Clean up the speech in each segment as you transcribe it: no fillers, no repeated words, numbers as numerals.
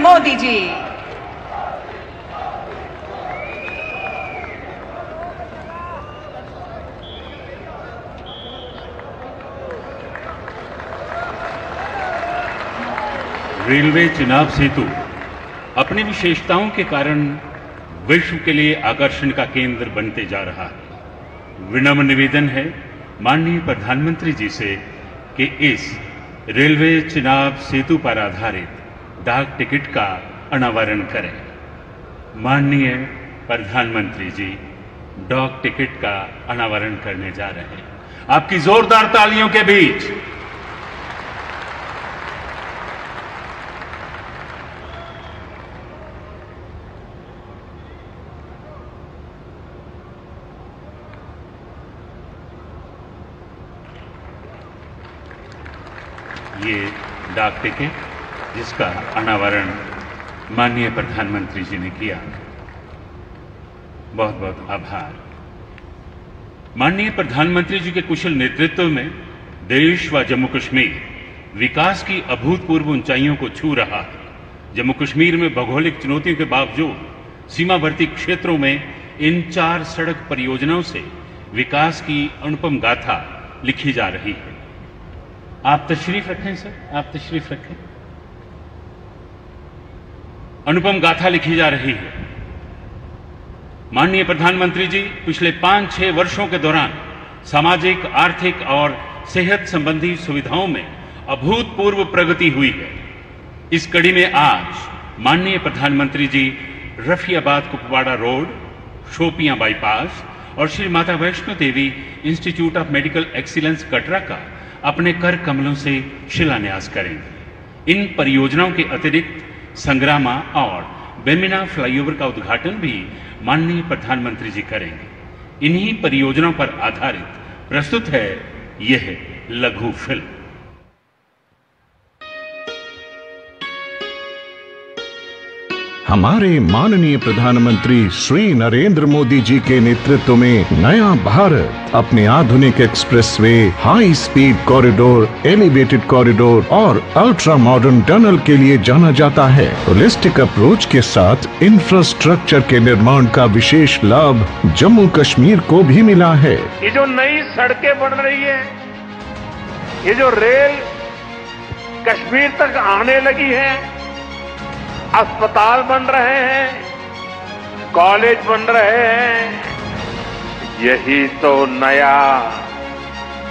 Modi ji. Railway Chenab सेतु अपनी विशेषताओं के कारण विश्व के लिए आकर्षण का केंद्र बनते जा रहा है। विनम्र निवेदन है माननीय प्रधानमंत्री जी से कि इस रेलवे चिनाब सेतु पर आधारित डाक टिकट का अनावरण करें। माननीय प्रधानमंत्री जी डाक टिकट का अनावरण करने जा रहे हैं। आपकी जोरदार तालियों के बीच ये डाक टिकट जिसका अनावरण माननीय प्रधानमंत्री जी ने किया, बहुत बहुत आभार। माननीय प्रधानमंत्री जी के कुशल नेतृत्व में देश व जम्मू कश्मीर विकास की अभूतपूर्व ऊंचाइयों को छू रहा है। जम्मू कश्मीर में भौगोलिक चुनौतियों के बावजूद सीमावर्ती क्षेत्रों में इन 4 सड़क परियोजनाओं से विकास की अनुपम गाथा लिखी जा रही है। आप तशरीफ रखें सर, आप तशरीफ रखें। अनुपम गाथा लिखी जा रही है। माननीय प्रधानमंत्री जी पिछले 5-6 वर्षों के दौरान सामाजिक, आर्थिक और सेहत संबंधी सुविधाओं में अभूतपूर्व प्रगति हुई है। इस कड़ी में आज माननीय प्रधानमंत्री जी रफियाबाद कुपवाड़ा रोड, शोपियां बाईपास और Shri Mata Vaishno Devi institute of medical excellence Katra का अपने कर कमलों से शिलान्यास करेंगे। इन परियोजनाओं के अतिरिक्त संग्रामा और बेमिना फ्लाईओवर का उद्घाटन भी माननीय प्रधानमंत्री जी करेंगे। इन्हीं परियोजनाओं पर आधारित प्रस्तुत है यह लघु फिल्म। हमारे माननीय प्रधानमंत्री श्री नरेंद्र मोदी जी के नेतृत्व में नया भारत अपने आधुनिक expressway, high speed corridor, elevated corridor और अल्ट्रा मॉडर्न टनल के लिए जाना जाता है। होलिस्टिक अप्रोच के साथ इंफ्रास्ट्रक्चर के निर्माण का विशेष लाभ जम्मू कश्मीर को भी मिला है। ये जो नई सड़कें बन रही है, ये जो रेल कश्मीर तक आने लगी है, अस्पताल बन रहे हैं, कॉलेज बन रहे हैं, यही तो नया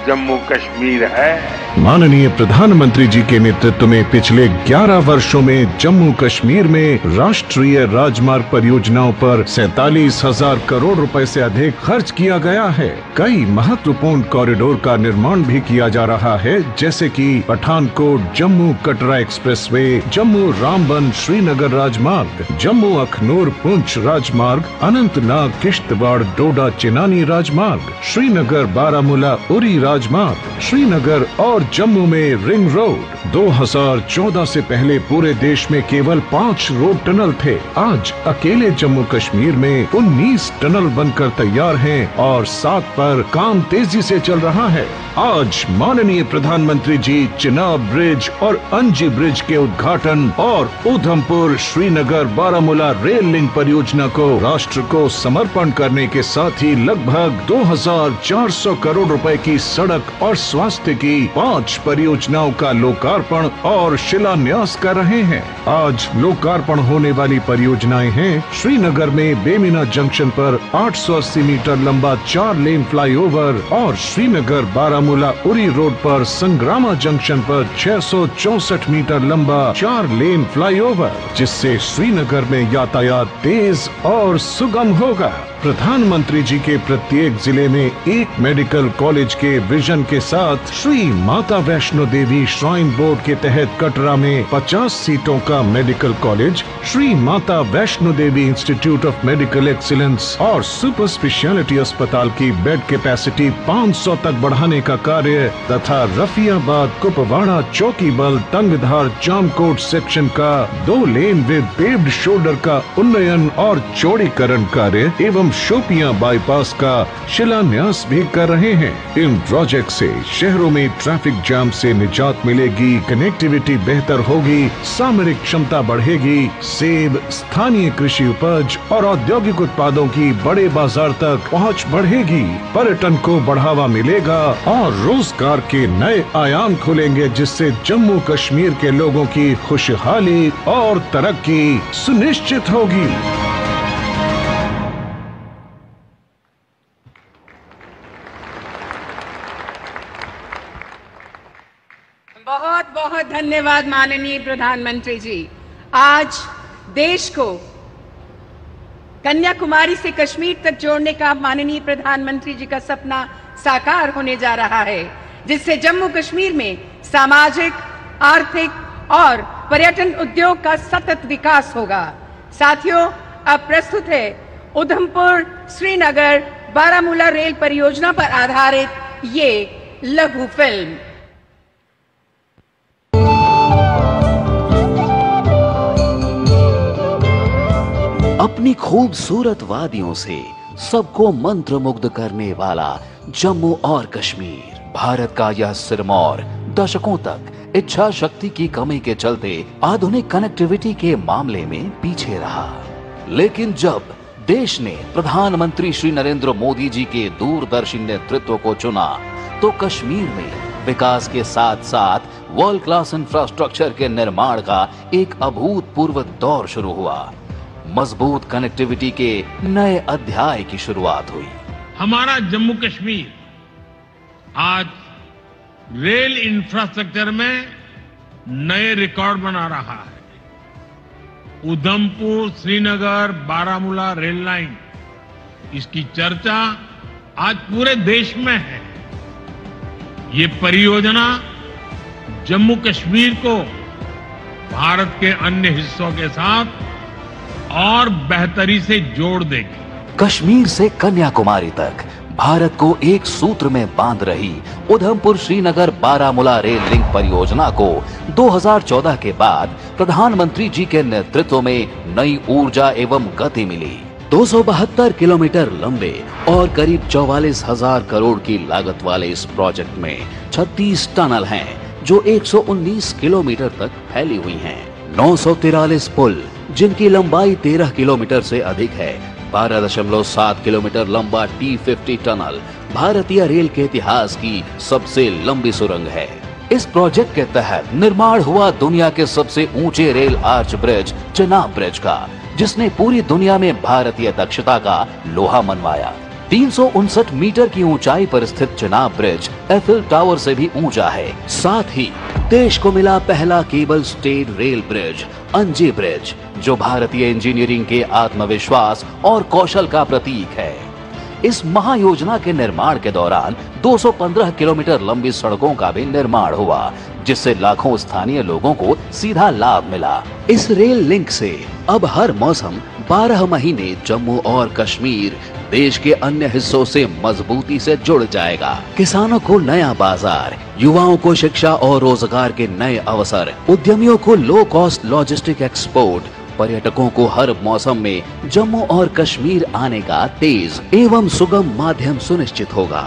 जम्मू कश्मीर है। माननीय प्रधानमंत्री जी के नेतृत्व में पिछले 11 वर्षों में जम्मू कश्मीर में राष्ट्रीय राजमार्ग परियोजनाओं पर 47,000 करोड़ रुपए से अधिक खर्च किया गया है। कई महत्वपूर्ण कॉरिडोर का निर्माण भी किया जा रहा है, जैसे कि पठानकोट जम्मू कटरा एक्सप्रेसवे, जम्मू रामबन श्रीनगर राजमार्ग, जम्मू अखनूर पुंछ राजमार्ग, अनंतनाग किश्तवाड़ डोडा चिनानी राजमार्ग, श्रीनगर बारामूला उरी राजमार्ग, श्रीनगर और जम्मू में रिंग रोड। 2014 से पहले पूरे देश में केवल 5 रोड टनल थे। आज अकेले जम्मू कश्मीर में 19 टनल बनकर तैयार हैं और 7 पर काम तेजी से चल रहा है। आज माननीय प्रधानमंत्री जी चिनाब ब्रिज और अंजी ब्रिज के उद्घाटन और उधमपुर श्रीनगर बारामूला रेल लिंक परियोजना को राष्ट्र को समर्पण करने के साथ ही लगभग 2,400 करोड़ रुपए की सड़क और स्वास्थ्य की 5 परियोजनाओं का लोकार्पण और शिलान्यास कर रहे हैं। आज लोकार्पण होने वाली परियोजनाएं हैं श्रीनगर में बेमिना जंक्शन पर 880 मीटर लंबा 4 लेन फ्लाईओवर और श्रीनगर बारामूला उरी रोड पर संग्रामा जंक्शन पर 664 मीटर लंबा 4 लेन फ्लाईओवर, जिससे श्रीनगर में यातायात तेज और सुगम होगा। प्रधानमंत्री जी के प्रत्येक जिले में एक मेडिकल कॉलेज के विजन के साथ श्री माता वैष्णो देवी श्राइन बोर्ड के तहत कटरा में 50 सीटों का medical college, Shri Mata Vaishno Devi institute of medical excellence और सुपर स्पेशलिटी अस्पताल की बेड कैपेसिटी 500 तक बढ़ाने का कार्य तथा रफियाबाद कुपवाड़ा चौकीबल तंगधार जामकोट सेक्शन का 2 लेन विद पेव्ड शोल्डर का उन्नयन और चौड़ीकरण कार्य एवं हम शोपियां बाईपास का शिलान्यास भी कर रहे हैं। इन प्रोजेक्ट से शहरों में ट्रैफिक जाम से निजात मिलेगी, कनेक्टिविटी बेहतर होगी, सामरिक क्षमता बढ़ेगी, सेब, स्थानीय कृषि उपज और औद्योगिक उत्पादों की बड़े बाजार तक पहुंच बढ़ेगी, पर्यटन को बढ़ावा मिलेगा और रोजगार के नए आयाम खुलेंगे, जिससे जम्मू कश्मीर के लोगों की खुशहाली और तरक्की सुनिश्चित होगी। बहुत बहुत धन्यवाद माननीय प्रधानमंत्री जी। आज देश को कन्याकुमारी से कश्मीर तक जोड़ने का माननीय प्रधानमंत्री जी का सपना साकार होने जा रहा है, जिससे जम्मू कश्मीर में सामाजिक, आर्थिक और पर्यटन उद्योग का सतत विकास होगा। साथियों, अब प्रस्तुत है उधमपुर श्रीनगर बारामूला रेल परियोजना पर आधारित ये लघु फिल्म। अपनी खूबसूरत वादियों से सबको मंत्रमुग्ध करने वाला जम्मू और कश्मीर, भारत का यह सिरमौर दशकों तक इच्छा शक्ति की कमी के चलते आधुनिक कनेक्टिविटी के मामले में पीछे रहा। लेकिन जब देश ने प्रधानमंत्री श्री नरेंद्र मोदी जी के दूरदर्शी नेतृत्व को चुना, तो कश्मीर में विकास के साथ साथ वर्ल्ड क्लास इंफ्रास्ट्रक्चर के निर्माण का एक अभूतपूर्व दौर शुरू हुआ। मजबूत कनेक्टिविटी के नए अध्याय की शुरुआत हुई। हमारा जम्मू कश्मीर आज रेल इंफ्रास्ट्रक्चर में नए रिकॉर्ड बना रहा है। उधमपुर श्रीनगर बारामूला रेल लाइन, इसकी चर्चा आज पूरे देश में है। ये परियोजना जम्मू कश्मीर को भारत के अन्य हिस्सों के साथ और बेहतरी से जोड़ देगी। कश्मीर से कन्याकुमारी तक भारत को एक सूत्र में बांध रही उधमपुर श्रीनगर बारामूला रेल लिंक परियोजना को 2014 के बाद प्रधानमंत्री जी के नेतृत्व में नई ऊर्जा एवं गति मिली। 272 किलोमीटर लंबे और करीब 44,000 करोड़ की लागत वाले इस प्रोजेक्ट में 36 टनल हैं, जो 119 किलोमीटर तक फैली हुई हैं। 943 पुल, जिनकी लंबाई 13 किलोमीटर से अधिक है। 12.7 किलोमीटर लंबा T50 टनल भारतीय रेल के इतिहास की सबसे लंबी सुरंग है। इस प्रोजेक्ट के तहत निर्माण हुआ दुनिया के सबसे ऊंचे rail arch bridge Chenab bridge का, जिसने पूरी दुनिया में भारतीय दक्षता का लोहा मनवाया। 359 मीटर की ऊंचाई पर स्थित चेनाब ब्रिज एफिल टावर से भी ऊंचा है। साथ ही देश को मिला पहला केबल स्टेड रेल ब्रिज अंजी ब्रिज, जो भारतीय इंजीनियरिंग के आत्मविश्वास और कौशल का प्रतीक है। इस महायोजना के निर्माण के दौरान 215 किलोमीटर लंबी सड़कों का भी निर्माण हुआ, जिससे लाखों स्थानीय लोगों को सीधा लाभ मिला। इस रेल लिंक से अब हर मौसम 12 महीने जम्मू और कश्मीर देश के अन्य हिस्सों से मजबूती से जुड़ जाएगा। किसानों को नया बाजार, युवाओं को शिक्षा और रोजगार के नए अवसर, उद्यमियों को लो कॉस्ट लॉजिस्टिक एक्सपोर्ट, पर्यटकों को हर मौसम में जम्मू और कश्मीर आने का तेज एवं सुगम माध्यम सुनिश्चित होगा।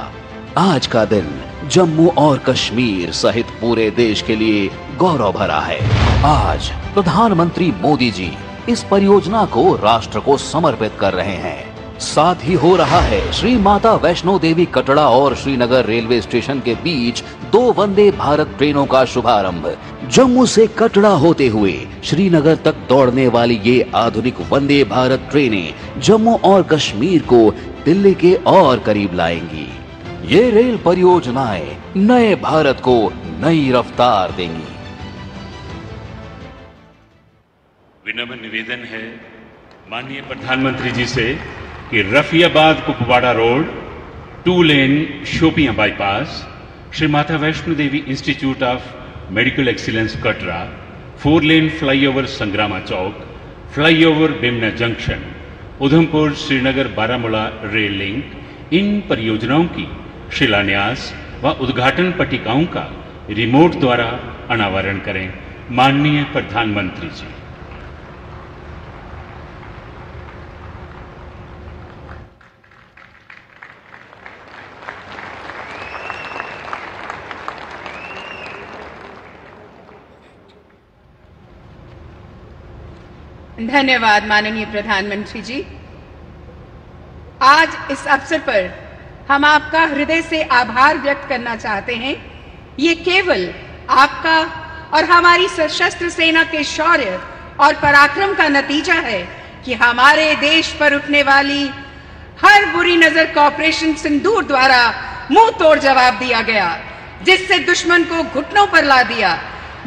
आज का दिन जम्मू और कश्मीर सहित पूरे देश के लिए गौरव भरा है। आज प्रधानमंत्री मोदी जी इस परियोजना को राष्ट्र को समर्पित कर रहे हैं। साथ ही हो रहा है श्री माता वैष्णो देवी कटरा और श्रीनगर रेलवे स्टेशन के बीच 2 वंदे भारत ट्रेनों का शुभारंभ। जम्मू से कटरा होते हुए श्रीनगर तक दौड़ने वाली ये आधुनिक वंदे भारत ट्रेनें जम्मू और कश्मीर को दिल्ली के और करीब लाएंगी। ये रेल परियोजनाएं नए भारत को नई रफ्तार देंगी। विनम्र निवेदन है माननीय प्रधानमंत्री जी से कि Rafiabad Kupwara road, 2 lane Shopian bypass, Shri Mata Vaishno Devi institute of medical excellence Katra, 4 lane flyover Sangrama Chowk, flyover Bemina junction, Udhampur Srinagar Baramulla rail link, इन परियोजनाओं की शिलान्यास व उद्घाटन पट्टिकाओं का रिमोट द्वारा अनावरण करें। माननीय प्रधानमंत्री जी। धन्यवाद माननीय प्रधानमंत्री जी। आज इस अवसर पर हम आपका हृदय से आभार व्यक्त करना चाहते हैं। ये केवल आपका और हमारी सशस्त्र सेना के शौर्य और पराक्रम का नतीजा है कि हमारे देश पर उठने वाली हर बुरी नजर को ऑपरेशन सिंदूर द्वारा मुंह तोड़ जवाब दिया गया, जिससे दुश्मन को घुटनों पर ला दिया।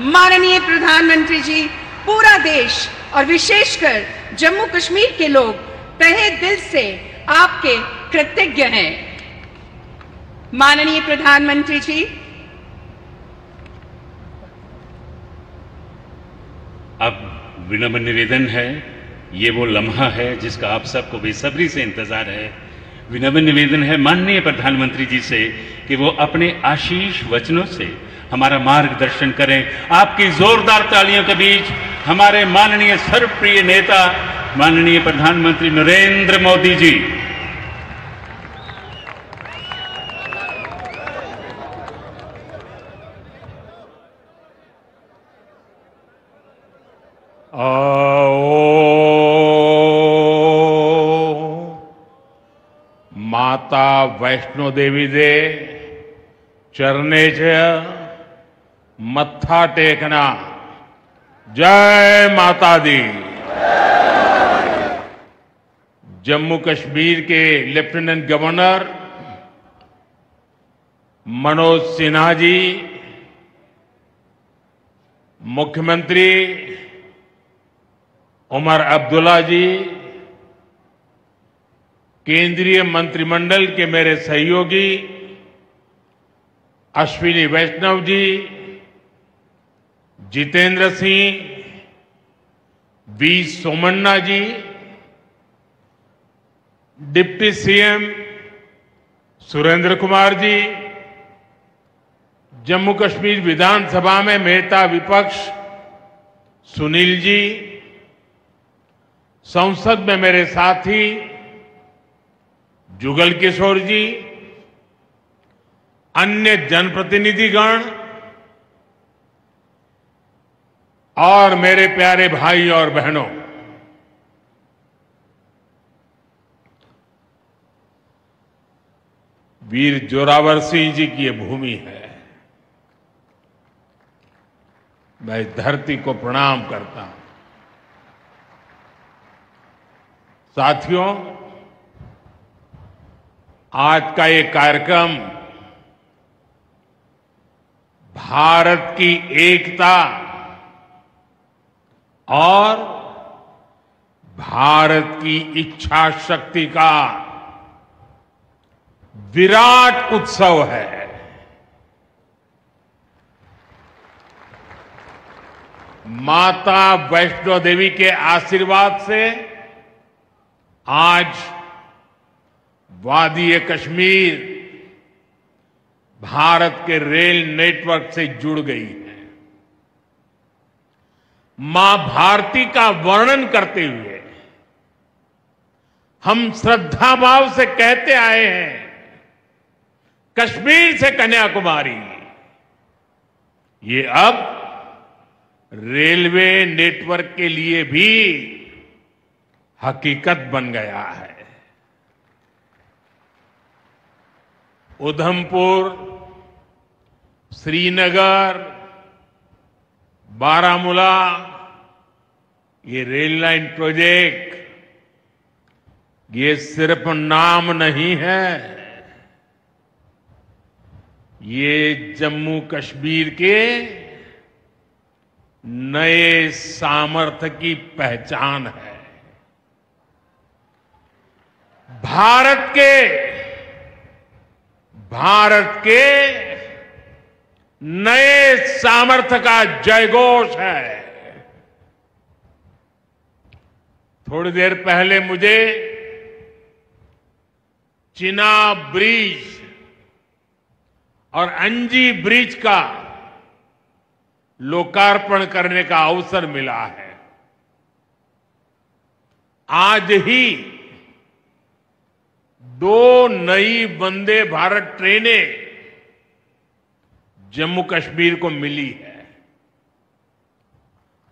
माननीय प्रधानमंत्री जी, पूरा देश और विशेषकर जम्मू कश्मीर के लोग तहे दिल से आपके कृतज्ञ हैं। माननीय प्रधानमंत्री जी, अब विनम्र निवेदन है, ये वो लम्हा है जिसका आप सबको बेसब्री से इंतजार है। विनम्र निवेदन है माननीय प्रधानमंत्री जी से कि वो अपने आशीष वचनों से हमारा मार्गदर्शन करें। आपकी जोरदार तालियों के बीच हमारे माननीय सर्वप्रिय नेता माननीय प्रधानमंत्री नरेंद्र मोदी जी। माता वैष्णो देवी दे चरणे च मत्था टेकना। जय माता दी। जम्मू कश्मीर के लेफ्टिनेंट गवर्नर मनोज सिन्हा जी, मुख्यमंत्री उमर अब्दुल्ला जी, केंद्रीय मंत्रिमंडल के मेरे सहयोगी Ashwini Vaishnaw ji, Jitendra Singh, V Somanna ji, deputy CM Surendra Kumar ji, Jammu Kashmir विधानसभा में नेता विपक्ष सुनील जी, संसद में मेरे साथी जुगल किशोर जी, अन्य जनप्रतिनिधिगण और मेरे प्यारे भाई और बहनों, वीर जोरावर सिंह जी की ये भूमि है। मैं इस धरती को प्रणाम करता हूं। साथियों, आज का ये कार्यक्रम भारत की एकता और भारत की इच्छा शक्ति का विराट उत्सव है। माता वैष्णो देवी के आशीर्वाद से आज वादी कश्मीर भारत के रेल नेटवर्क से जुड़ गई है। मां भारती का वर्णन करते हुए हम श्रद्धा भाव से कहते आए हैं, कश्मीर से कन्याकुमारी। ये अब रेलवे नेटवर्क के लिए भी हकीकत बन गया है। उधमपुर, श्रीनगर, बारामूला, ये रेल लाइन प्रोजेक्ट ये सिर्फ नाम नहीं है, ये जम्मू कश्मीर के नए सामर्थ्य की पहचान है। भारत के नए सामर्थ्य का जयघोष है। थोड़ी देर पहले मुझे चिनाब ब्रिज और अंजी ब्रिज का लोकार्पण करने का अवसर मिला है। आज ही 2 नई वंदे भारत ट्रेनें जम्मू कश्मीर को मिली है।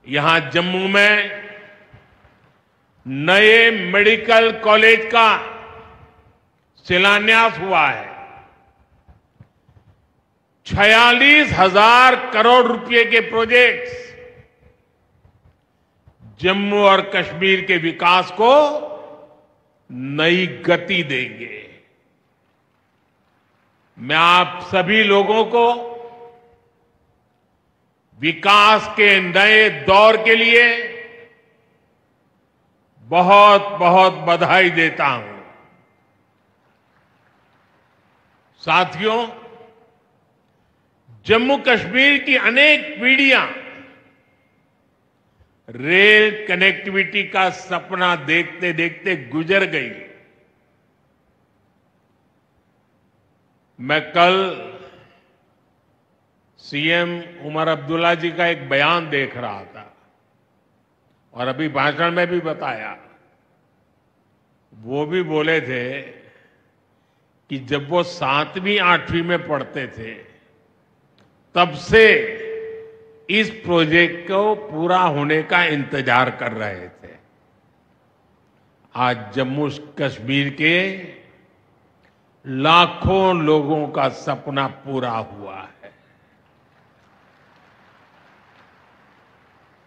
यहां जम्मू में नए मेडिकल कॉलेज का शिलान्यास हुआ है। 46,000 करोड़ रुपए के प्रोजेक्ट्स जम्मू और कश्मीर के विकास को नई गति देंगे। मैं आप सभी लोगों को विकास के नए दौर के लिए बहुत बहुत बधाई देता हूं। साथियों, जम्मू कश्मीर की अनेक पीढ़ियां रेल कनेक्टिविटी का सपना देखते देखते गुजर गई। मैं कल सीएम उमर अब्दुल्ला जी का एक बयान देख रहा था और अभी भाषण में भी बताया। वो भी बोले थे कि जब वो 7वीं 8वीं में पढ़ते थे तब से इस प्रोजेक्ट को पूरा होने का इंतजार कर रहे थे। आज जम्मू कश्मीर के लाखों लोगों का सपना पूरा हुआ है।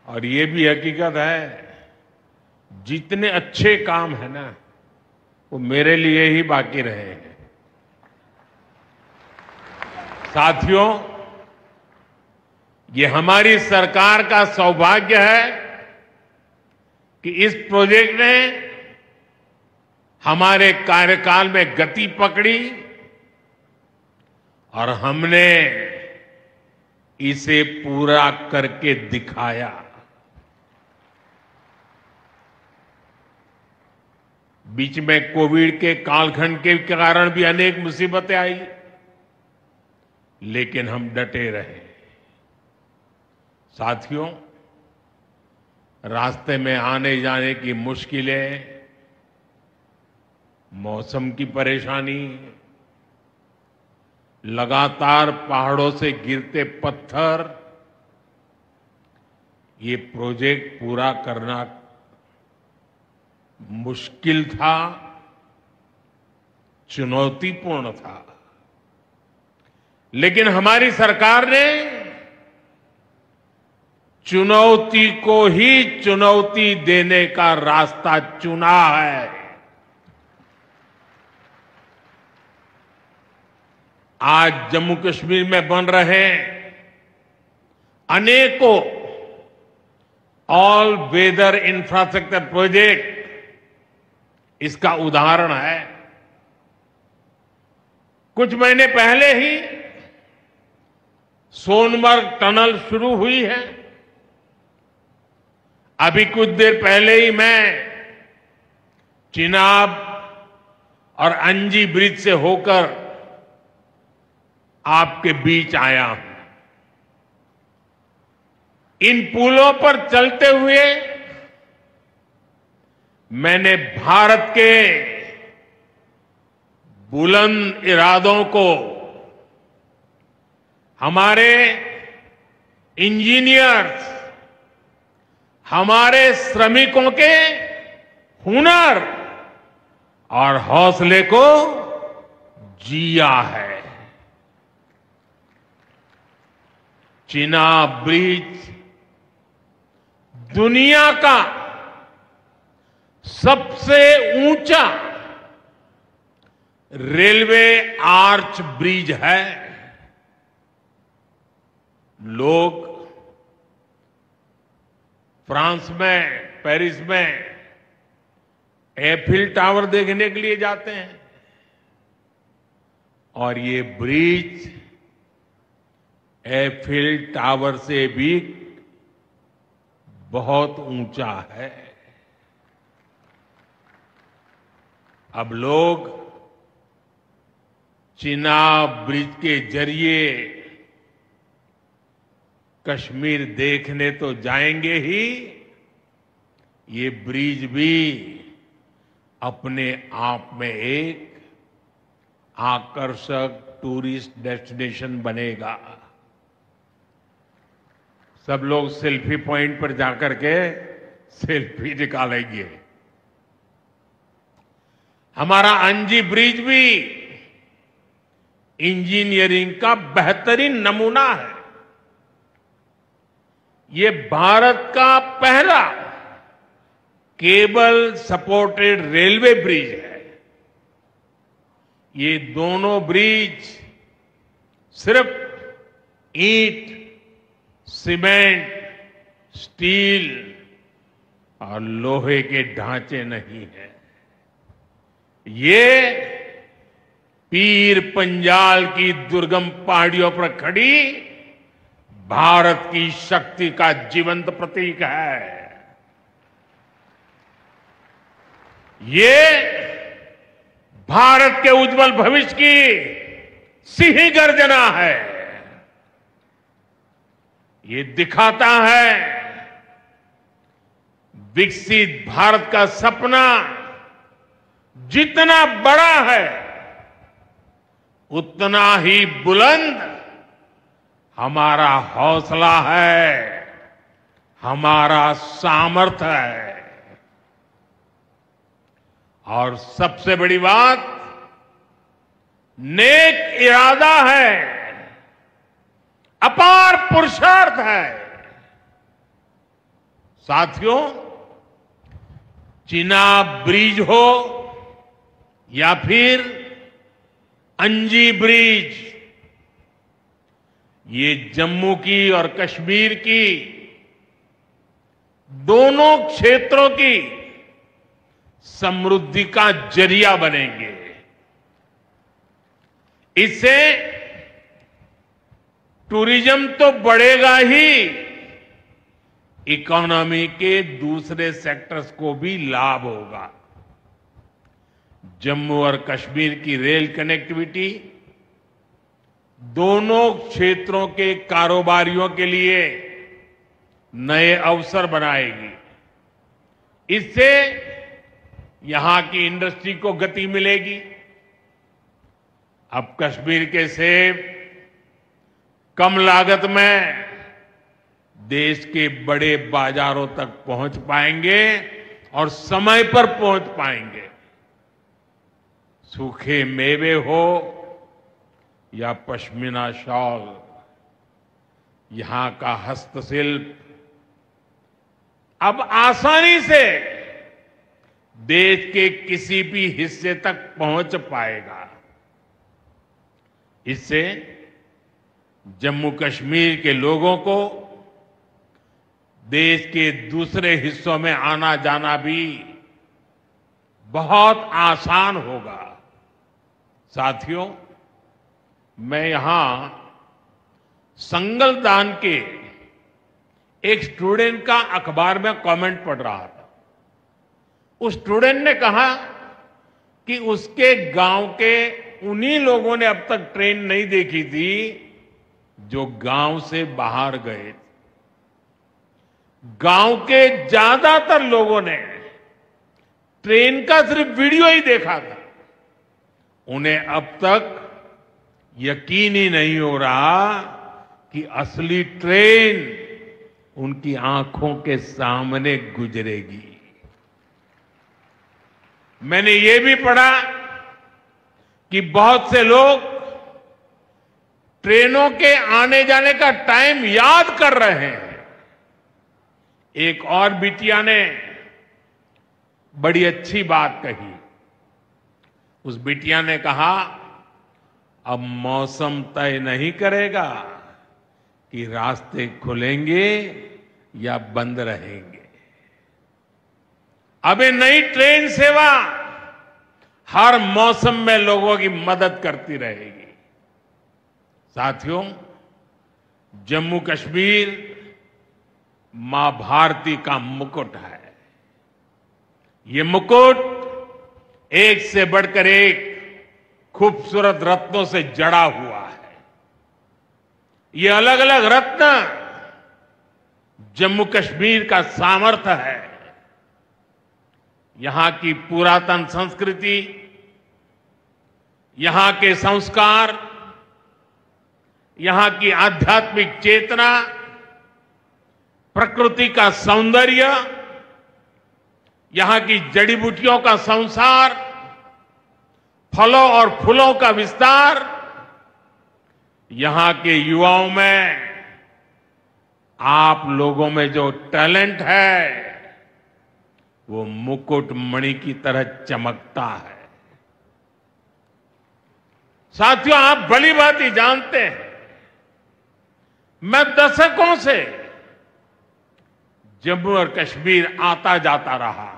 और ये भी हकीकत है, जितने अच्छे काम है ना वो मेरे लिए ही बाकी रहे हैं। साथियों, ये हमारी सरकार का सौभाग्य है कि इस प्रोजेक्ट ने हमारे कार्यकाल में गति पकड़ी और हमने इसे पूरा करके दिखाया। बीच में कोविड के कालखंड के कारण भी अनेक मुसीबतें आई, लेकिन हम डटे रहे। साथियों, रास्ते में आने जाने की मुश्किलें, मौसम की परेशानी, लगातार पहाड़ों से गिरते पत्थर, ये प्रोजेक्ट पूरा करना मुश्किल था, चुनौतीपूर्ण था। लेकिन हमारी सरकार ने चुनौती को ही चुनौती देने का रास्ता चुना है। आज जम्मू कश्मीर में बन रहे अनेकों ऑल वेदर इंफ्रास्ट्रक्चर प्रोजेक्ट इसका उदाहरण है। कुछ महीने पहले ही सोनमर्ग टनल शुरू हुई है। अभी कुछ देर पहले ही मैं चिनाब और अंजी ब्रिज से होकर आपके बीच आया हूं। इन पुलों पर चलते हुए मैंने भारत के बुलंद इरादों को, हमारे इंजीनियर्स, हमारे श्रमिकों के हुनर और हौसले को जिया है। चिनाब ब्रिज दुनिया का सबसे ऊंचा रेलवे आर्च ब्रिज है। लोग फ्रांस में, पेरिस में एफिल टावर देखने के लिए जाते हैं और ये ब्रिज एफिल टावर से भी बहुत ऊंचा है। अब लोग चिनाब ब्रिज के जरिए कश्मीर देखने तो जाएंगे ही, ये ब्रिज भी अपने आप में एक आकर्षक टूरिस्ट डेस्टिनेशन बनेगा। सब लोग सेल्फी पॉइंट पर जाकर के सेल्फी निकालेंगे। हमारा अंजी ब्रिज भी इंजीनियरिंग का बेहतरीन नमूना है। ये भारत का पहला केबल सपोर्टेड रेलवे ब्रिज है। ये दोनों ब्रिज सिर्फ ईंट, सीमेंट, स्टील और लोहे के ढांचे नहीं है। ये पीर पंजाल की दुर्गम पहाड़ियों पर खड़ी भारत की शक्ति का जीवंत प्रतीक है। ये भारत के उज्जवल भविष्य की सिंह गर्जना है। ये दिखाता है विकसित भारत का सपना जितना बड़ा है उतना ही बुलंद हमारा हौसला है, हमारा सामर्थ्य है। और सबसे बड़ी बात, नेक इरादा है, अपार पुरुषार्थ है। साथियों, चिनाब ब्रिज हो या फिर अंजी ब्रिज, ये जम्मू की और कश्मीर की दोनों क्षेत्रों की समृद्धि का जरिया बनेंगे। इससे टूरिज्म तो बढ़ेगा ही, इकोनॉमी के दूसरे सेक्टर्स को भी लाभ होगा। जम्मू और कश्मीर की रेल कनेक्टिविटी दोनों क्षेत्रों के कारोबारियों के लिए नए अवसर बनाएगी। इससे यहां की इंडस्ट्री को गति मिलेगी। अब कश्मीर के सेब कम लागत में देश के बड़े बाजारों तक पहुंच पाएंगे और समय पर पहुंच पाएंगे। सूखे मेवे हो या पश्मीना शॉल, यहां का हस्तशिल्प अब आसानी से देश के किसी भी हिस्से तक पहुंच पाएगा। इससे जम्मू कश्मीर के लोगों को देश के दूसरे हिस्सों में आना जाना भी बहुत आसान होगा। साथियों, मैं यहां संगलदान के एक स्टूडेंट का अखबार में कमेंट पढ़ रहा था। उस स्टूडेंट ने कहा कि उसके गांव के उन्हीं लोगों ने अब तक ट्रेन नहीं देखी थी जो गांव से बाहर गए। गांव के ज्यादातर लोगों ने ट्रेन का सिर्फ वीडियो ही देखा था। उन्हें अब तक यकीन ही नहीं हो रहा कि असली ट्रेन उनकी आंखों के सामने गुजरेगी। मैंने ये भी पढ़ा कि बहुत से लोग ट्रेनों के आने जाने का टाइम याद कर रहे हैं। एक और बिटिया ने बड़ी अच्छी बात कही। उस बिटिया ने कहा, अब मौसम तय नहीं करेगा कि रास्ते खुलेंगे या बंद रहेंगे। अब ये नई ट्रेन सेवा हर मौसम में लोगों की मदद करती रहेगी। साथियों, जम्मू कश्मीर मां भारती का मुकुट है। ये मुकुट एक से बढ़कर एक खूबसूरत रत्नों से जड़ा हुआ है। ये अलग अलग रत्न जम्मू कश्मीर का सामर्थ्य है। यहां की पुरातन संस्कृति, यहां के संस्कार, यहां की आध्यात्मिक चेतना, प्रकृति का सौंदर्य, यहां की जड़ी बूटियों का संसार, फलों और फूलों का विस्तार यहां के युवाओं में, आप लोगों में जो टैलेंट है वो मुकुट मणि की तरह चमकता है। साथियों, आप भली बात ही जानते हैं, मैं दशकों से जम्मू और कश्मीर आता जाता रहा।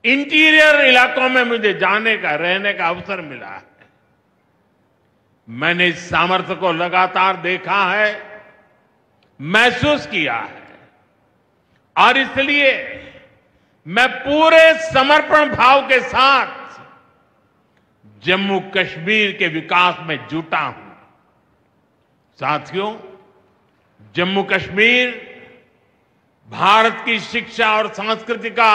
इंटीरियर इलाकों में मुझे जाने का, रहने का अवसर मिला है। मैंने इस सामर्थ्य को लगातार देखा है, महसूस किया है, और इसलिए मैं पूरे समर्पण भाव के साथ जम्मू कश्मीर के विकास में जुटा हूं। साथियों, जम्मू कश्मीर भारत की शिक्षा और संस्कृति का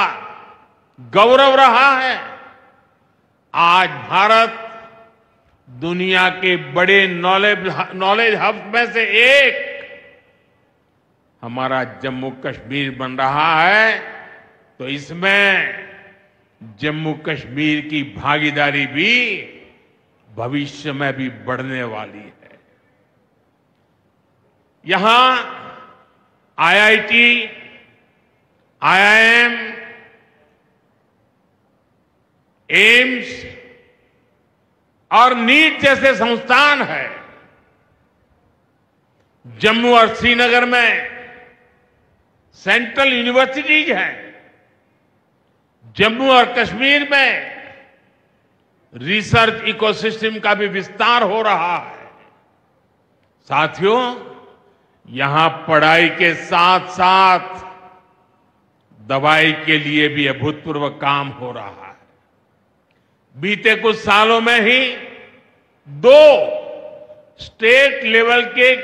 गौरव रहा है। आज भारत दुनिया के बड़े नॉलेज हब में से एक हमारा जम्मू कश्मीर बन रहा है, तो इसमें जम्मू कश्मीर की भागीदारी भी भविष्य में भी बढ़ने वाली है। यहां आईआईटी, आईआईएम, एम्स और नीट जैसे संस्थान है। जम्मू और श्रीनगर में सेंट्रल यूनिवर्सिटीज हैं। जम्मू और कश्मीर में रिसर्च इकोसिस्टम का भी विस्तार हो रहा है। साथियों, यहां पढ़ाई के साथ साथ दवाई के लिए भी अभूतपूर्व काम हो रहा है। बीते कुछ सालों में ही 2 स्टेट लेवल के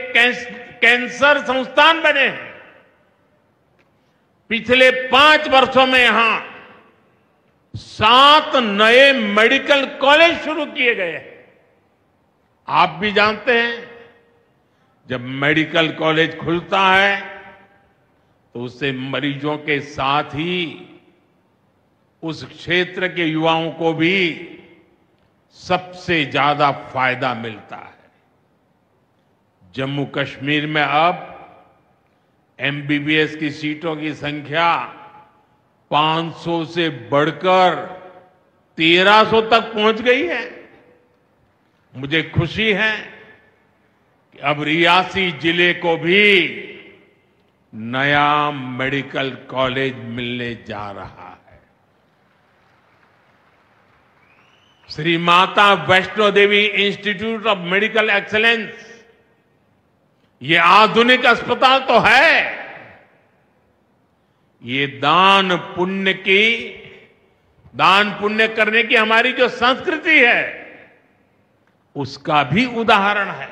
कैंसर संस्थान बने हैं। पिछले 5 वर्षों में यहां 7 नए मेडिकल कॉलेज शुरू किए गए हैं। आप भी जानते हैं, जब मेडिकल कॉलेज खुलता है तो उससे मरीजों के साथ ही उस क्षेत्र के युवाओं को भी सबसे ज्यादा फायदा मिलता है। जम्मू कश्मीर में अब एमबीबीएस की सीटों की संख्या 500 से बढ़कर 1300 तक पहुंच गई है। मुझे खुशी है कि अब रियासी जिले को भी नया मेडिकल कॉलेज मिलने जा रहा है। Shri Mata Vaishno Devi institute of medical excellence, ये आधुनिक अस्पताल तो है, ये दान पुण्य करने की हमारी जो संस्कृति है उसका भी उदाहरण है।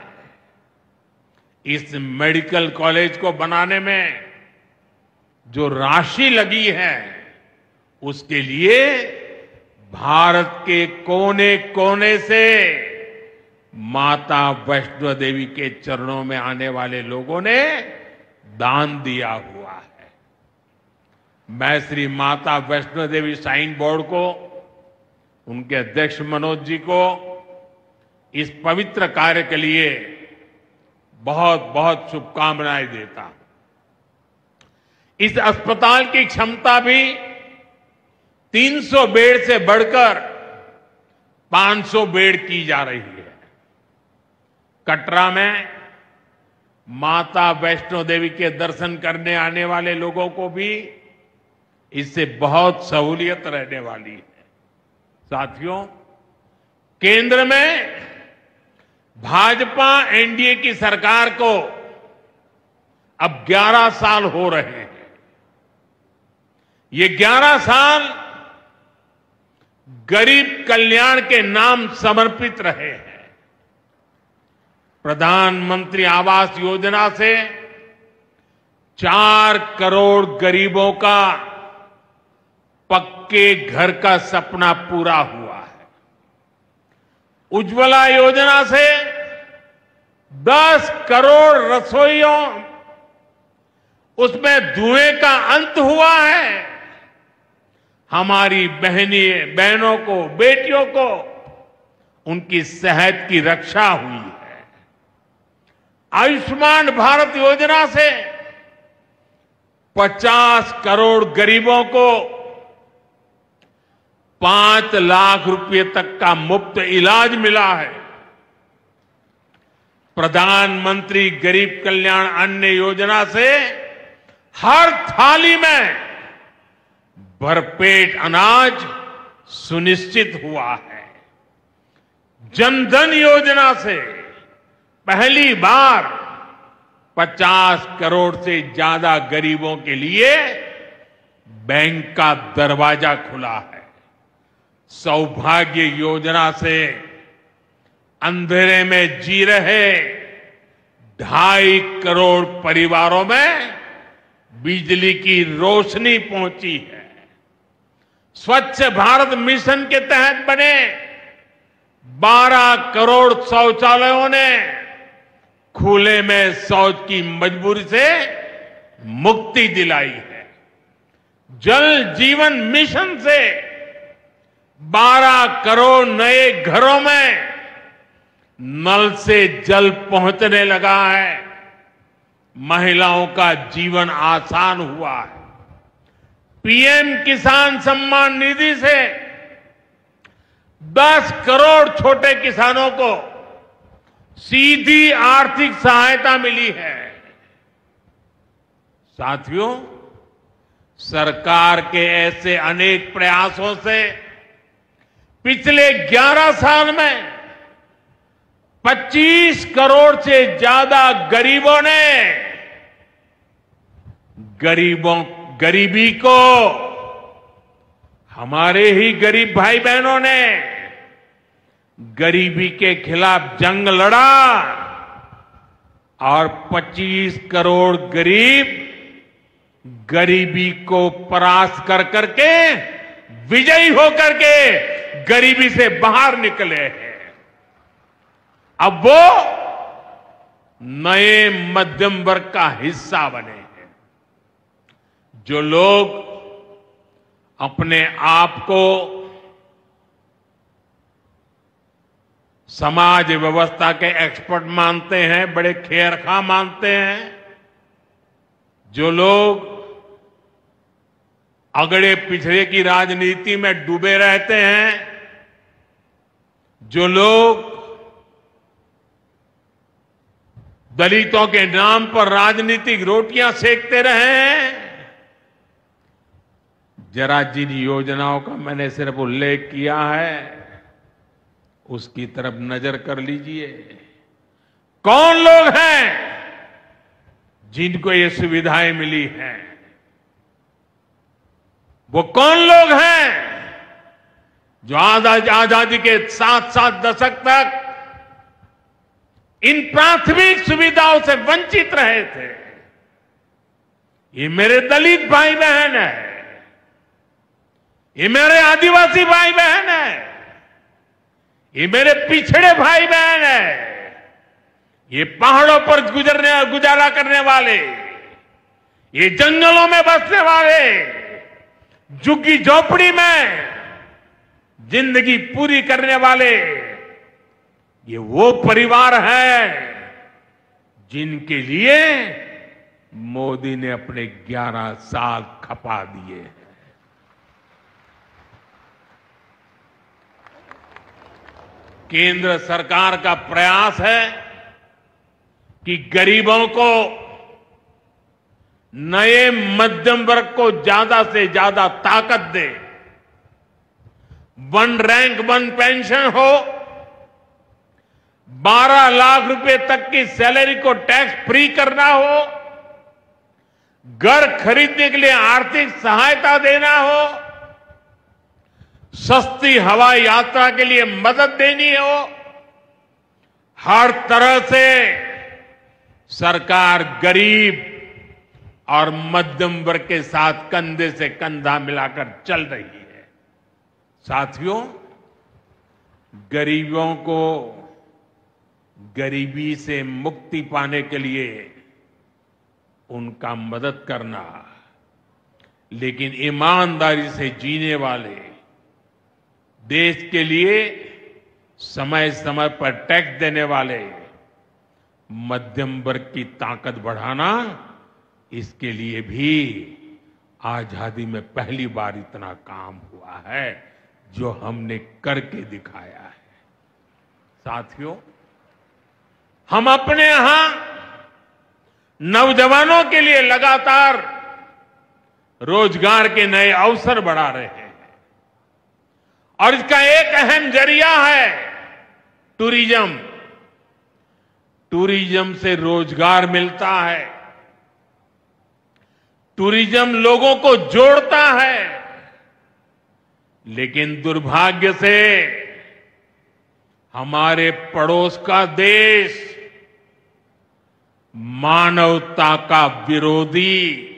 इस मेडिकल कॉलेज को बनाने में जो राशि लगी है उसके लिए भारत के कोने कोने से माता वैष्णो देवी के चरणों में आने वाले लोगों ने दान दिया हुआ है। मैं श्री माता वैष्णो देवी श्राइन बोर्ड को, उनके अध्यक्ष मनोज जी को इस पवित्र कार्य के लिए बहुत बहुत शुभकामनाएं देता हूं। इस अस्पताल की क्षमता भी 300 बेड से बढ़कर 500 बेड की जा रही है। कटरा में माता वैष्णो देवी के दर्शन करने आने वाले लोगों को भी इससे बहुत सहूलियत रहने वाली है। साथियों, केंद्र में भाजपा एनडीए की सरकार को अब 11 साल हो रहे हैं। ये 11 साल गरीब कल्याण के नाम समर्पित रहे हैं। प्रधानमंत्री आवास योजना से 4 करोड़ गरीबों का पक्के घर का सपना पूरा हुआ है। उज्ज्वला योजना से 10 करोड़ रसोइयों, उसमें धुएं का अंत हुआ है। हमारी बहनों को, बेटियों को उनकी सेहत की रक्षा हुई है। आयुष्मान भारत योजना से 50 करोड़ गरीबों को 5 लाख रुपए तक का मुफ्त इलाज मिला है। प्रधानमंत्री गरीब कल्याण अन्न योजना से हर थाली में भरपेट अनाज सुनिश्चित हुआ है। जनधन योजना से पहली बार 50 करोड़ से ज्यादा गरीबों के लिए बैंक का दरवाजा खुला है। सौभाग्य योजना से अंधेरे में जी रहे 2.5 करोड़ परिवारों में बिजली की रोशनी पहुंची है। स्वच्छ भारत मिशन के तहत बने 12 करोड़ शौचालयों ने खुले में शौच की मजबूरी से मुक्ति दिलाई है। जल जीवन मिशन से 12 करोड़ नए घरों में नल से जल पहुंचने लगा है। महिलाओं का जीवन आसान हुआ है। पीएम किसान सम्मान निधि से 10 करोड़ छोटे किसानों को सीधी आर्थिक सहायता मिली है। साथियों, सरकार के ऐसे अनेक प्रयासों से पिछले 11 साल में 25 करोड़ से ज्यादा गरीबों ने गरीबी को, हमारे ही गरीब भाई बहनों ने गरीबी के खिलाफ जंग लड़ा और 25 करोड़ गरीब गरीबी को परास्त कर करके, विजयी होकर के गरीबी से बाहर निकले हैं। अब वो नए मध्यम वर्ग का हिस्सा बने हैं। जो लोग अपने आप को समाज व्यवस्था के एक्सपर्ट मानते हैं, बड़े खेरखा मानते हैं, जो लोग अगड़े पिछड़े की राजनीति में डूबे रहते हैं, जो लोग दलितों के नाम पर राजनीतिक रोटियां सेकते रहे हैं, जरा जिन योजनाओं का मैंने सिर्फ उल्लेख किया है उसकी तरफ नजर कर लीजिए। कौन लोग हैं जिनको ये सुविधाएं मिली हैं? वो कौन लोग हैं जो आजादी के 7 दशक तक इन प्राथमिक सुविधाओं से वंचित रहे थे? ये मेरे दलित भाई बहन है, ये मेरे आदिवासी भाई बहन है, ये मेरे पिछड़े भाई बहन है, ये पहाड़ों पर गुजारा करने वाले, ये जंगलों में बसने वाले, झुग्गी झोपड़ी में जिंदगी पूरी करने वाले, ये वो परिवार है जिनके लिए मोदी ने अपने 11 साल खपा दिए हैं। केंद्र सरकार का प्रयास है कि गरीबों को, नए मध्यम वर्ग को ज्यादा से ज्यादा ताकत दे। 1 रैंक 1 पेंशन हो, 12 लाख रुपए तक की सैलरी को टैक्स फ्री करना हो, घर खरीदने के लिए आर्थिक सहायता देना हो, सस्ती हवाई यात्रा के लिए मदद देनी हो, हर तरह से सरकार गरीब और मध्यम वर्ग के साथ कंधे से कंधा मिलाकर चल रही है। साथियों, गरीबों को गरीबी से मुक्ति पाने के लिए उनका मदद करना, लेकिन ईमानदारी से जीने वाले, देश के लिए समय समय पर टैक्स देने वाले मध्यम वर्ग की ताकत बढ़ाना, इसके लिए भी आजादी में पहली बार इतना काम हुआ है जो हमने करके दिखाया है। साथियों, हम अपने यहां नौजवानों के लिए लगातार रोजगार के नए अवसर बढ़ा रहे हैं और इसका एक अहम जरिया है टूरिज्म। टूरिज्म से रोजगार मिलता है, टूरिज्म लोगों को जोड़ता है, लेकिन दुर्भाग्य से हमारे पड़ोस का देश मानवता का विरोधी,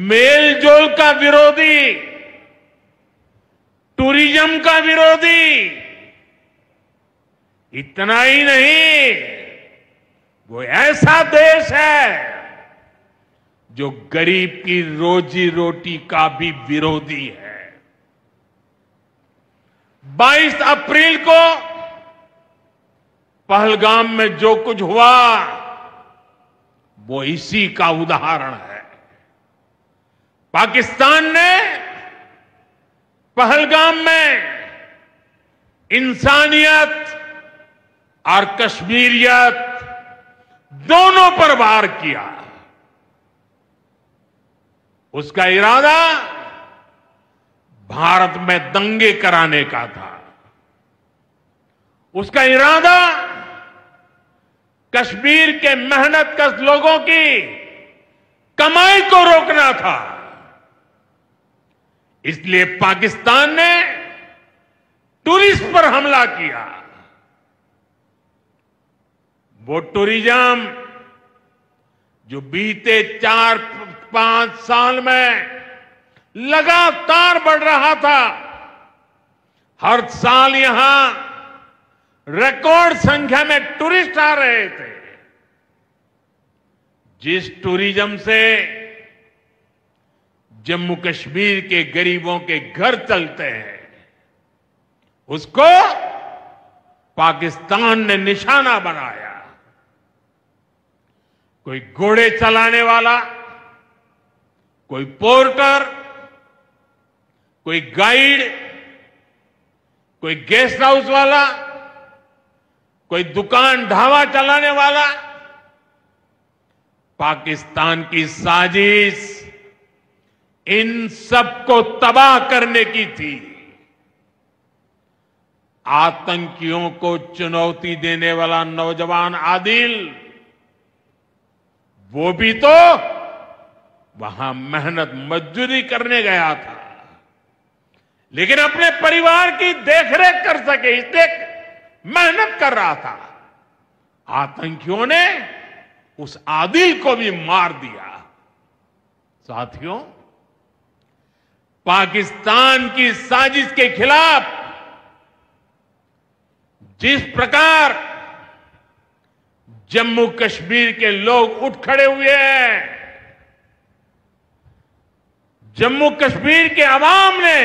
मेलजोल का विरोधी, टूरिज्म का विरोधी, इतना ही नहीं, वो ऐसा देश है जो गरीब की रोजी रोटी का भी विरोधी है। 22 अप्रैल को पहलगाम में जो कुछ हुआ वो इसी का उदाहरण है। पाकिस्तान ने पहलगाम में इंसानियत और कश्मीरियत दोनों पर वार किया। उसका इरादा भारत में दंगे कराने का था। उसका इरादा कश्मीर के मेहनतकश लोगों की कमाई को रोकना था। इसलिए पाकिस्तान ने टूरिस्ट पर हमला किया। वो टूरिज्म जो बीते 4-5 साल में लगातार बढ़ रहा था, हर साल यहां रिकॉर्ड संख्या में टूरिस्ट आ रहे थे। जिस टूरिज्म से जम्मू कश्मीर के गरीबों के घर चलते हैं, उसको पाकिस्तान ने निशाना बनाया। कोई घोड़े चलाने वाला, कोई पोर्टर, कोई गाइड, कोई गेस्ट हाउस वाला, कोई दुकान ढाबा चलाने वाला, पाकिस्तान की साजिश इन सबको तबाह करने की थी। आतंकियों को चुनौती देने वाला नौजवान आदिल, वो भी तो वहां मेहनत मजदूरी करने गया था, लेकिन अपने परिवार की देखरेख कर सके इसलिए मेहनत कर रहा था। आतंकियों ने उस आदिल को भी मार दिया। साथियों, पाकिस्तान की साजिश के खिलाफ जिस प्रकार जम्मू कश्मीर के लोग उठ खड़े हुए हैं, जम्मू कश्मीर के अवाम ने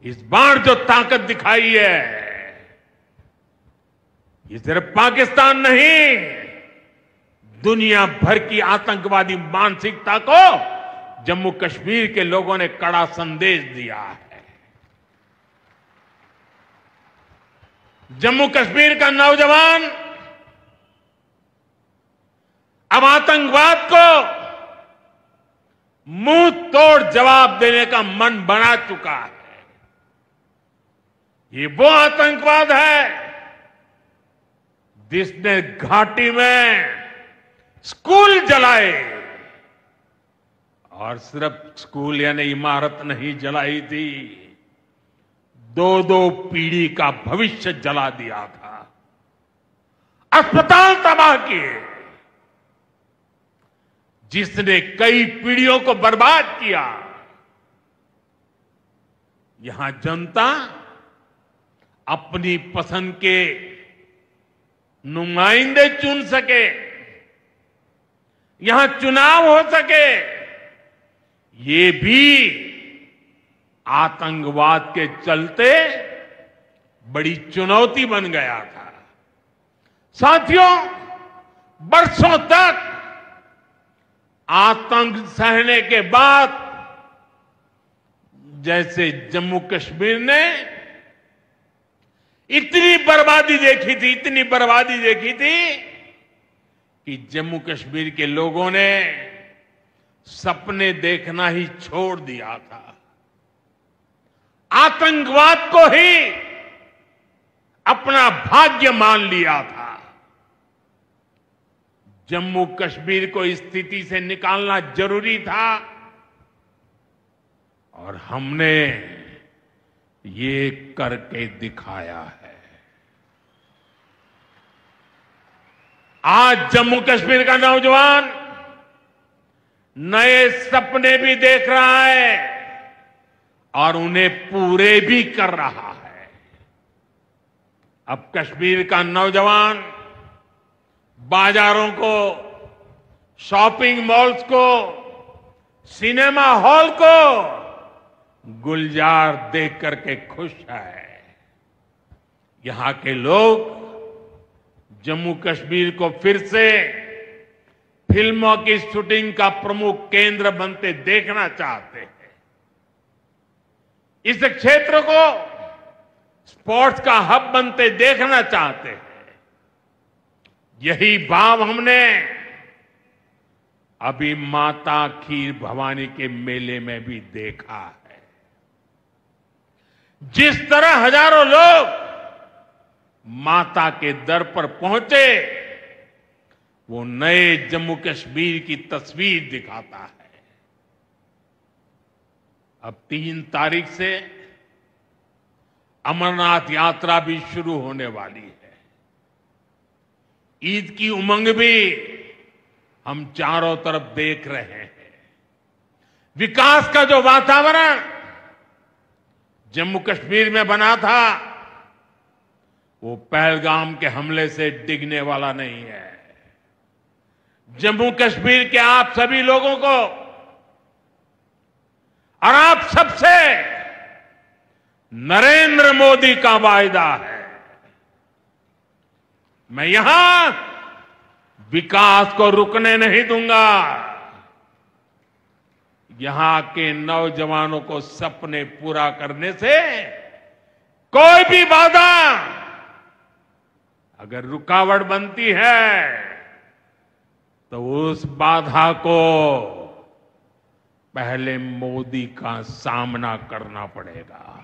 इस बार जो ताकत दिखाई है, ये सिर्फ पाकिस्तान नहीं, दुनिया भर की आतंकवादी मानसिकता को जम्मू कश्मीर के लोगों ने कड़ा संदेश दिया है। जम्मू कश्मीर का नौजवान अब आतंकवाद को मुंह तोड़ जवाब देने का मन बना चुका है। ये वो आतंकवाद है जिसने घाटी में स्कूल जलाए, और सिर्फ स्कूल यानी इमारत नहीं जलाई थी, 2-2 पीढ़ी का भविष्य जला दिया था, अस्पताल तबाह किए, जिसने कई पीढ़ियों को बर्बाद किया। यहां जनता अपनी पसंद के नुमाइंदे चुन सके, यहां चुनाव हो सके, ये भी आतंकवाद के चलते बड़ी चुनौती बन गया था। साथियों, बरसों तक आतंक सहने के बाद जैसे जम्मू कश्मीर ने इतनी बर्बादी देखी थी कि जम्मू कश्मीर के लोगों ने सपने देखना ही छोड़ दिया था। आतंकवाद को ही अपना भाग्य मान लिया था। जम्मू कश्मीर को इस स्थिति से निकालना जरूरी था और हमने ये करके दिखाया है। आज जम्मू कश्मीर का नौजवान नए सपने भी देख रहा है और उन्हें पूरे भी कर रहा है। अब कश्मीर का नौजवान बाजारों को, शॉपिंग मॉल्स को, सिनेमा हॉल को गुलजार देख करके खुश है। यहां के लोग जम्मू कश्मीर को फिर से फिल्मों की शूटिंग का प्रमुख केंद्र बनते देखना चाहते हैं। इस क्षेत्र को स्पोर्ट्स का हब बनते देखना चाहते हैं। यही भाव हमने अभी माता खीर भवानी के मेले में भी देखा है। जिस तरह हजारों लोग माता के दर पर पहुंचे, वो नए जम्मू कश्मीर की तस्वीर दिखाता है। अब 3 तारीख से अमरनाथ यात्रा भी शुरू होने वाली है। ईद की उमंग भी हम चारों तरफ देख रहे हैं। विकास का जो वातावरण जम्मू कश्मीर में बना था, वो पहलगाम के हमले से डिगने वाला नहीं है। जम्मू कश्मीर के आप सभी लोगों को और आप सबसे नरेंद्र मोदी का वायदा है। मैं यहां विकास को रुकने नहीं दूंगा। यहां के नौजवानों को सपने पूरा करने से कोई भी बाधा अगर रुकावट बनती है, तो उस बाधा को पहले मोदी का सामना करना पड़ेगा।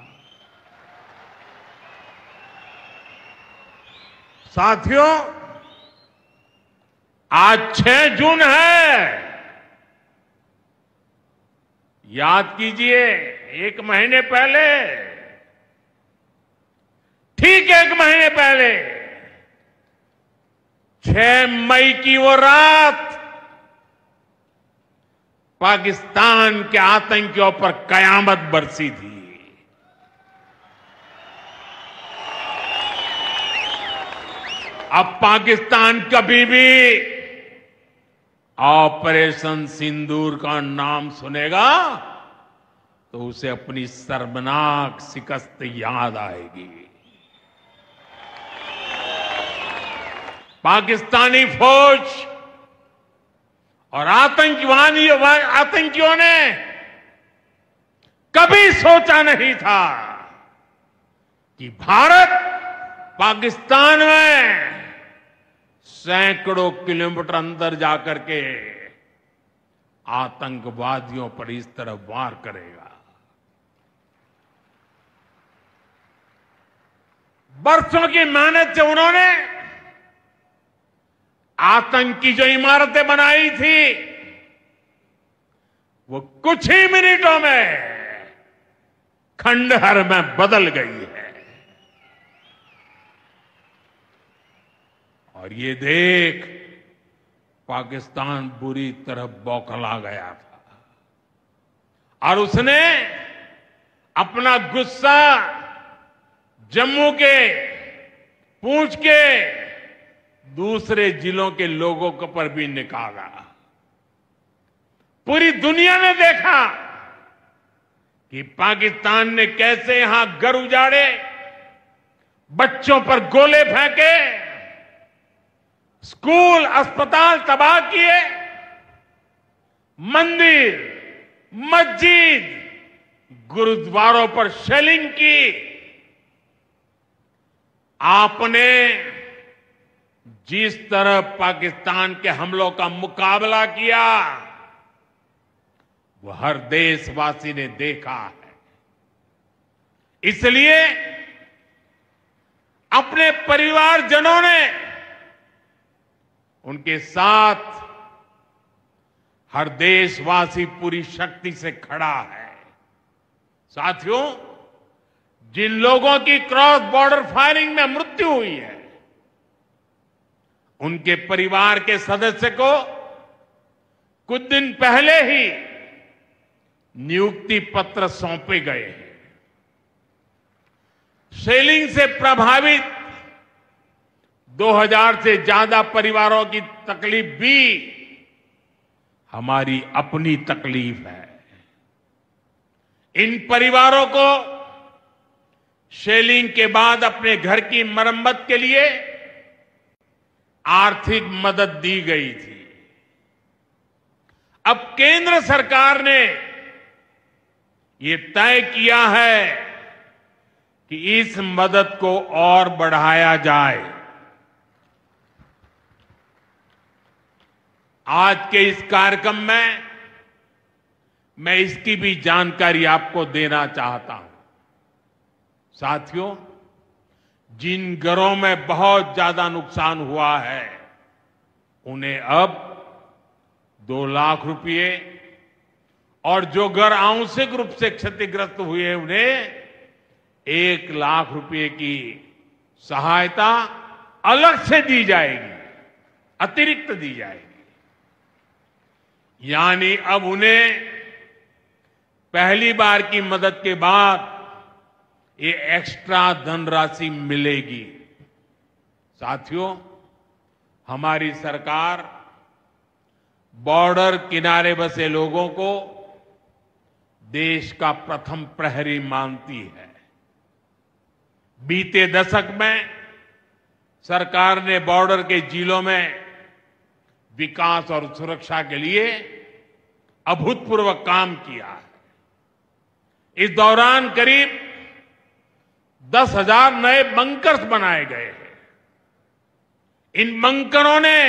साथियों, आज 6 जून है। याद कीजिए, 1 महीने पहले, ठीक 1 महीने पहले 6 मई की वो रात पाकिस्तान के आतंकियों पर कयामत बरसी थी। अब पाकिस्तान कभी भी ऑपरेशन सिंदूर का नाम सुनेगा तो उसे अपनी शर्मनाक शिकस्त याद आएगी। पाकिस्तानी फौज और आतंकियों ने कभी सोचा नहीं था कि भारत पाकिस्तान में सैकड़ों किलोमीटर अंदर जाकर के आतंकवादियों पर इस तरह वार करेगा। बरसों की मेहनत से उन्होंने आतंक की जो इमारतें बनाई थी, वो कुछ ही मिनटों में खंडहर में बदल गई है। और ये देख पाकिस्तान बुरी तरह बौखला गया था और उसने अपना गुस्सा जम्मू के, पूंछ के दूसरे जिलों के लोगों के पर भी निकाला। पूरी दुनिया ने देखा कि पाकिस्तान ने कैसे यहां घर उजाड़े, बच्चों पर गोले फेंके, स्कूल अस्पताल तबाह किए, मंदिर, मस्जिद, गुरुद्वारों पर शेलिंग की। आपने जिस तरह पाकिस्तान के हमलों का मुकाबला किया, वो हर देशवासी ने देखा है। इसलिए अपने परिवारजनों ने उनके साथ हर देशवासी पूरी शक्ति से खड़ा है। साथियों, जिन लोगों की क्रॉस बॉर्डर फायरिंग में मृत्यु हुई है, उनके परिवार के सदस्य को कुछ दिन पहले ही नियुक्ति पत्र सौंपे गए हैं। शेलिंग से प्रभावित 2000 से ज्यादा परिवारों की तकलीफ भी हमारी अपनी तकलीफ है। इन परिवारों को शेलिंग के बाद अपने घर की मरम्मत के लिए आर्थिक मदद दी गई थी। अब केंद्र सरकार ने ये तय किया है कि इस मदद को और बढ़ाया जाए। आज के इस कार्यक्रम में मैं इसकी भी जानकारी आपको देना चाहता हूं। साथियों, जिन घरों में बहुत ज्यादा नुकसान हुआ है, उन्हें अब 2 लाख रुपए, और जो घर आंशिक रूप से क्षतिग्रस्त हुए उन्हें 1 लाख रुपए की सहायता अलग से दी जाएगी, अतिरिक्त दी जाएगी। यानी अब उन्हें पहली बार की मदद के बाद ये एक्स्ट्रा धनराशि मिलेगी। साथियों, हमारी सरकार बॉर्डर किनारे बसे लोगों को देश का प्रथम प्रहरी मानती है। बीते दशक में सरकार ने बॉर्डर के जिलों में विकास और सुरक्षा के लिए अभूतपूर्व काम किया है। इस दौरान करीब 10,000 नए बंकर्स बनाए गए हैं। इन बंकरों ने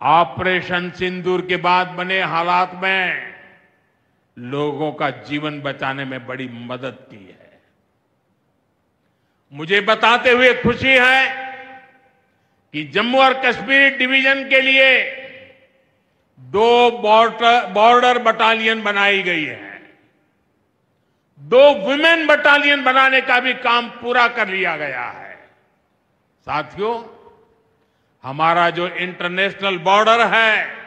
ऑपरेशन सिंदूर के बाद बने हालात में लोगों का जीवन बचाने में बड़ी मदद की है। मुझे बताते हुए खुशी है कि जम्मू और कश्मीर डिवीजन के लिए 2 बॉर्डर बटालियन बनाई गई है। 2 वुमेन बटालियन बनाने का भी काम पूरा कर लिया गया है। साथियों, हमारा जो इंटरनेशनल बॉर्डर है,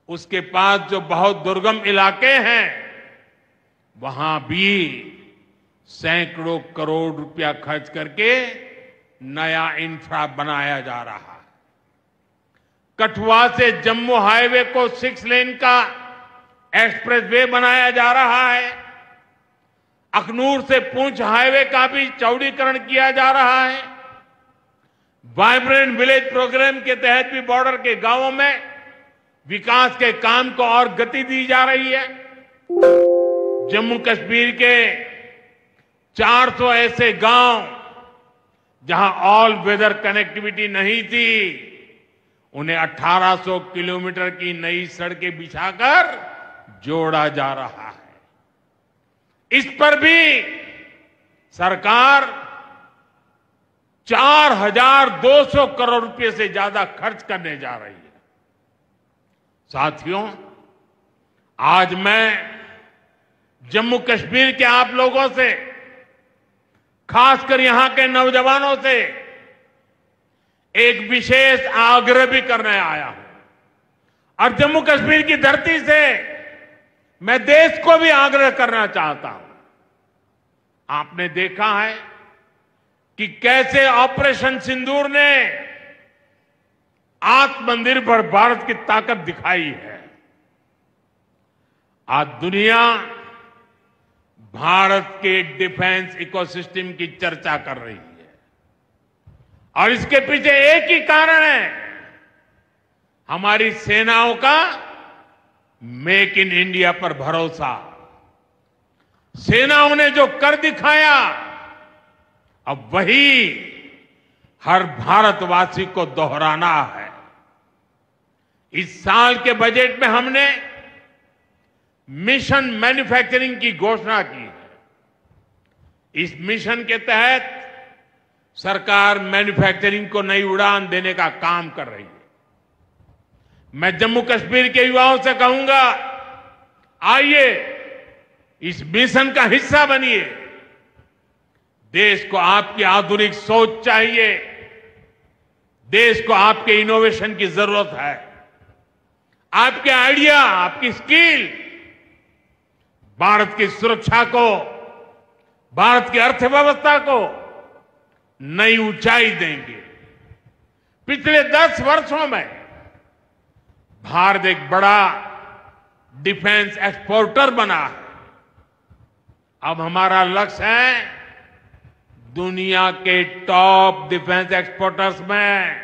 उसके पास जो बहुत दुर्गम इलाके हैं, वहां भी सैकड़ों करोड़ रुपया खर्च करके नया इंफ्रा बनाया जा रहा है। कठुआ से जम्मू हाईवे को 6 लेन का एक्सप्रेसवे बनाया जा रहा है। अखनूर से पुंछ हाईवे का भी चौड़ीकरण किया जा रहा है। वाइब्रेंट विलेज प्रोग्राम के तहत भी बॉर्डर के गांवों में विकास के काम को और गति दी जा रही है। जम्मू कश्मीर के 400 ऐसे गांव जहां ऑल वेदर कनेक्टिविटी नहीं थी, उन्हें 1800 किलोमीटर की नई सड़कें बिछाकर जोड़ा जा रहा है। इस पर भी सरकार 4,200 करोड़ रुपए से ज्यादा खर्च करने जा रही है। साथियों, आज मैं जम्मू कश्मीर के आप लोगों से, खासकर यहां के नौजवानों से एक विशेष आग्रह भी करने आया हूं। और जम्मू कश्मीर की धरती से मैं देश को भी आग्रह करना चाहता हूं। आपने देखा है कि कैसे ऑपरेशन सिंदूर ने आत्मनिर्भर भारत की ताकत दिखाई है। आज दुनिया भारत के डिफेंस इकोसिस्टम की चर्चा कर रही है और इसके पीछे एक ही कारण है, हमारी सेनाओं का मेक इन इंडिया पर भरोसा। सेनाओं ने जो कर दिखाया, अब वही हर भारतवासी को दोहराना है। इस साल के बजट में हमने मिशन मैन्युफैक्चरिंग की घोषणा की है। इस मिशन के तहत सरकार मैन्युफैक्चरिंग को नई उड़ान देने का काम कर रही है। मैं जम्मू कश्मीर के युवाओं से कहूंगा, आइए इस मिशन का हिस्सा बनिए। देश को आपकी आधुनिक सोच चाहिए, देश को आपके इनोवेशन की जरूरत है। आपके आइडिया, आपकी स्किल भारत की सुरक्षा को, भारत की अर्थव्यवस्था को नई ऊंचाई देंगे। पिछले 10 वर्षों में भारत एक बड़ा डिफेंस एक्सपोर्टर बना है। अब हमारा लक्ष्य है दुनिया के टॉप डिफेंस एक्सपोर्टर्स में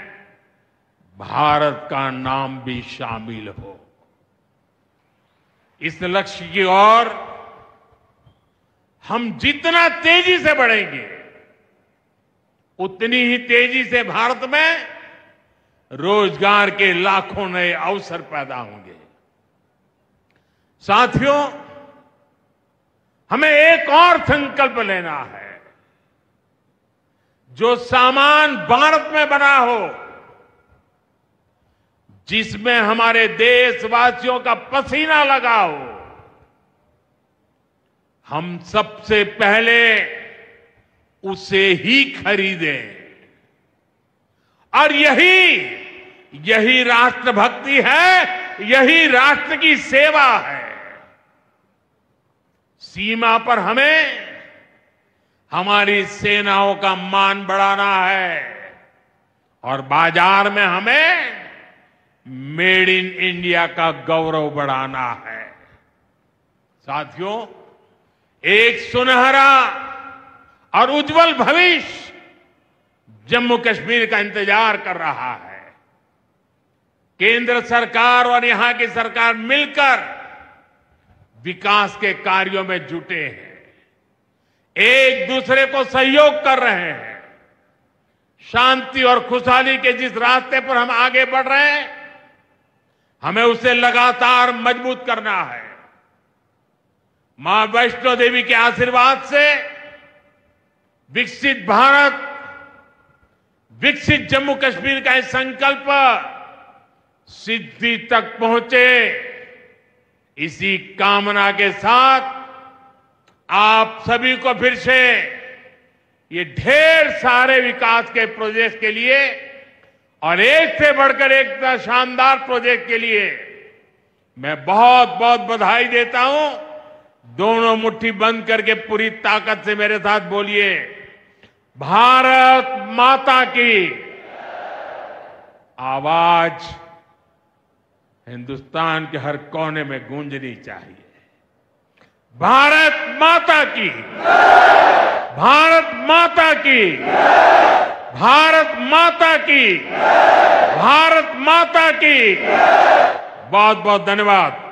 भारत का नाम भी शामिल हो। इस लक्ष्य की ओर हम जितना तेजी से बढ़ेंगे, उतनी ही तेजी से भारत में रोजगार के लाखों नए अवसर पैदा होंगे। साथियों, हमें एक और संकल्प लेना है। जो सामान भारत में बना हो, जिसमें हमारे देशवासियों का पसीना लगा हो, हम सबसे पहले उसे ही खरीदें। और यही राष्ट्रभक्ति है, यही राष्ट्र की सेवा है। सीमा पर हमें हमारी सेनाओं का मान बढ़ाना है और बाजार में हमें मेड इन इंडिया का गौरव बढ़ाना है। साथियों, एक सुनहरा और उज्जवल भविष्य जम्मू कश्मीर का इंतजार कर रहा है। केंद्र सरकार और यहां की सरकार मिलकर विकास के कार्यों में जुटे हैं, एक दूसरे को सहयोग कर रहे हैं। शांति और खुशहाली के जिस रास्ते पर हम आगे बढ़ रहे हैं, हमें उसे लगातार मजबूत करना है। मां वैष्णो देवी के आशीर्वाद से विकसित भारत, विकसित जम्मू कश्मीर का यह संकल्प सिद्धि तक पहुंचे, इसी कामना के साथ आप सभी को फिर से ये ढेर सारे विकास के प्रोजेक्ट के लिए और एक से बढ़कर एक शानदार प्रोजेक्ट के लिए मैं बहुत बहुत बधाई देता हूं। दोनों मुट्ठी बंद करके पूरी ताकत से मेरे साथ बोलिए, भारत माता की। आवाज हिंदुस्तान के हर कोने में गूंजनी चाहिए। भारत माता की, भारत माता की, भारत माता की, भारत माता की। बहुत बहुत धन्यवाद।